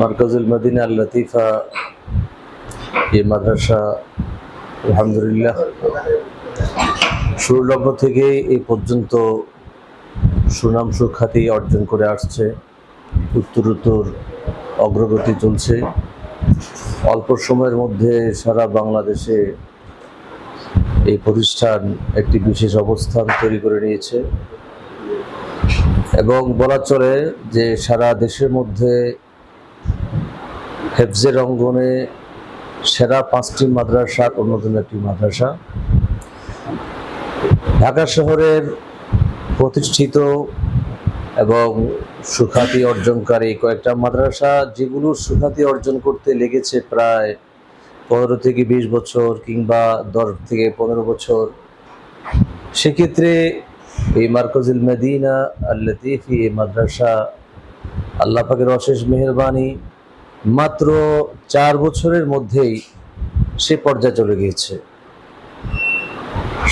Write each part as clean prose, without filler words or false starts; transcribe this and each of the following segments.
Markazul Medina আল লতিফা এই মাদ্রাসা আলহামদুলিল্লাহ শুরুর লগ্ন থেকে এই পর্যন্ত সুনাম সুখ্যাতি অর্জন করে আসছে। উত্তরোত্তর অগ্রগতি চলছে। অল্প সময়ের মধ্যে সারা বাংলাদেশে এই প্রতিষ্ঠান একটি বিশেষ অবস্থান তৈরি করে নিয়েছে এবং বলা চলে যে সারা দেশের মধ্যে হেফজের অঙ্গনে সেরা 5টি মাদ্রাসার অন্যতম একটি মাদ্রাসা। ঢাকা শহরের প্রতিষ্ঠিত এবং সুখ্যাতি অর্জনকারী কয়েকটা মাদ্রাসা, যেগুলো সুখ্যাতি অর্জন করতে লেগেছে প্রায় 15 থেকে 20 বছর কিংবা 10 থেকে 15 বছর। সেক্ষেত্রে এই মারকাজুল মদিনা আল লতিফি এই মাদ্রাসা আল্লাহ পাকের অশেষ মেহেরবানি মাত্র 4 বছরের মধ্যেই সে পর্যায়ে চলে গিয়েছে।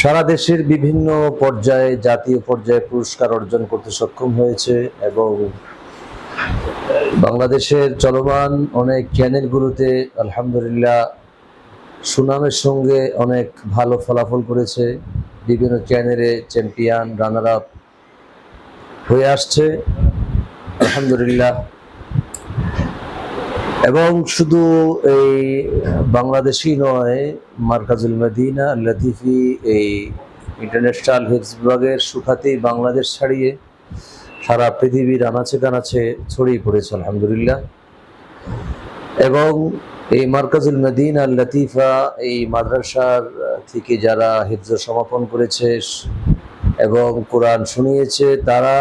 সারা দেশের বিভিন্ন পর্যায়ে, জাতীয় পর্যায়ে পুরস্কার অর্জন করতে সক্ষম হয়েছে এবং বাংলাদেশের চলমান অনেক চ্যানেলগুলোতে আলহামদুলিল্লাহ সুনামের সঙ্গে অনেক ভালো ফলাফল করেছে। বিভিন্ন চ্যানেলে চ্যাম্পিয়ন, রানার আপ হয়ে আসছে আলহামদুলিল্লাহ। এবং শুধু এই বাংলাদেশই নয়, মারকাজুল মদিনা আল লতিফি এই ইন্টারন্যাশনাল হেফজ বিভাগের সুখ্যাতি বাংলাদেশ ছাড়িয়ে সারা পৃথিবীর আনাচে কানাচে ছড়িয়ে পড়েছে আলহামদুলিল্লাহ। এবং এই মারকাজুল মদিনা আল লতিফা এই মাদ্রাসার থেকে যারা হিফজ সমাপন করেছে এবং কোরআন শুনিয়েছে, তারা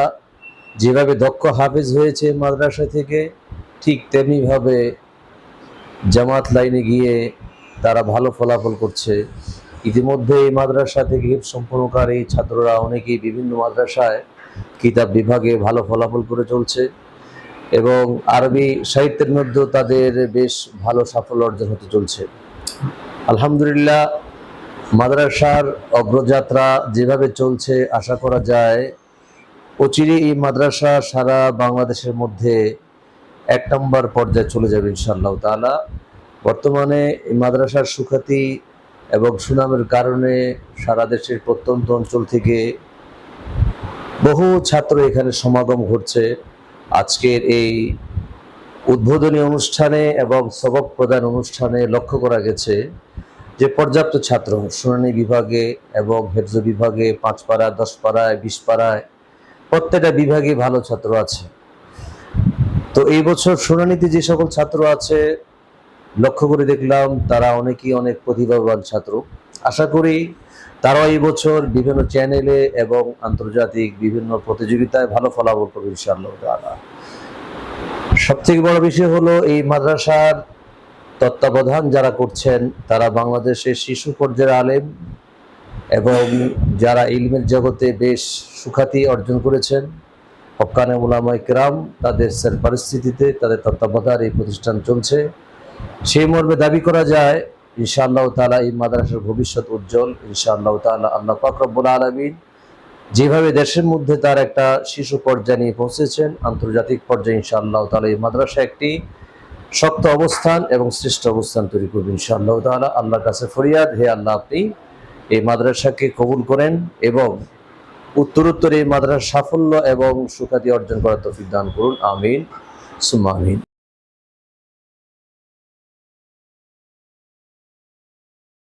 যেভাবে দক্ষ হাফেজ হয়েছে মাদ্রাসা থেকে, ঠিক তেমনিভাবে জামাত লাইনে গিয়ে তারা ভালো ফলাফল করছে। ইতিমধ্যে এই মাদ্রাসা থেকে হিফজ সম্পন্নকারী ছাত্ররা অনেকেই বিভিন্ন মাদ্রাসায় কিতাব বিভাগে ভালো ফলাফল করে চলছে এবং আরবি সাহিত্যের মধ্যেও তাদের বেশ ভালো সাফল্য অর্জন হতে চলছে আলহামদুলিল্লাহ। মাদ্রাসার অগ্রযাত্রা যেভাবে চলছে, আশা করা যায় অচিরে এই মাদ্রাসা সারা বাংলাদেশের মধ্যে 1 নম্বর পর্যায়ে চলে যাবে ইনশাআল্লাহ তাআলা। বর্তমানে এই মাদ্রাসার সুখ্যাতি এবং সুনামের কারণে সারা দেশের প্রত্যন্ত অঞ্চল থেকে বহু ছাত্র এখানে সমাগম ঘটছে। আজকের এই উদ্বোধনী অনুষ্ঠানে এবং সবক প্রদান অনুষ্ঠানে লক্ষ্য করা গেছে যে পর্যাপ্ত ছাত্র শুনানি বিভাগে এবং হেফজ বিভাগে 5 পারা, 10 পারায়, 20 পারায় প্রত্যেকটা বিভাগে ভালো ছাত্র আছে। তো এই বছর শুনানিতে যে সকল ছাত্র আছে লক্ষ্য করে দেখলাম তারা অনেকেই অনেক প্রতিভাবান ছাত্র। আশা করি তারাও এই বছর বিভিন্ন চ্যানেলে এবং আন্তর্জাতিক বিভিন্ন প্রতিযোগিতায় ভালো ফলাফল করবে ইনশাআল্লাহ তাআলা। সবথেকে বড় বিষয় হলো এই মাদ্রাসার তত্ত্বাবধান যারা করছেন তারা বাংলাদেশের শিশু পর্যায়ের আলেম এবং যারা ইলমের জগতে বেশ সুখ্যাতি অর্জন করেছেন, হক্কানে উলামায়ে কেরাম, তাদের পরিস্থিতিতে তাদের তত্ত্বাবধানে এই প্রতিষ্ঠান চলছে। সেই মর্মে দাবি করা যায় ইনশাআল্লাহ তাআলা এই মাদ্রাসার ভবিষ্যৎ উজ্জ্বল ইনশাআল্লাহ তাআলা। আল্লাহ পাক রব্বুল আলামিন যেভাবে দেশের মধ্যে তার একটা শিশু পর্যায়ে নিয়ে পৌঁছেছেন, আন্তর্জাতিক পর্যায়ে ইনশাআল্লাহ তাআলা এই মাদ্রাসা একটি শক্ত অবস্থান এবং শ্রেষ্ঠ অবস্থান তৈরি করবে ইনশাআল্লাহ তাআলা। আল্লাহর কাছে ফরিয়াদ, হে আল্লাহ, আপনি এই মাদ্রাসাকে কবুল করেন এবং উত্তরোত্তর এই মাদ্রাসার সাফল্য এবং সুখ্যাতি অর্জন করার তৌফিক দান করুন। আমিন সুম্মা আমিন।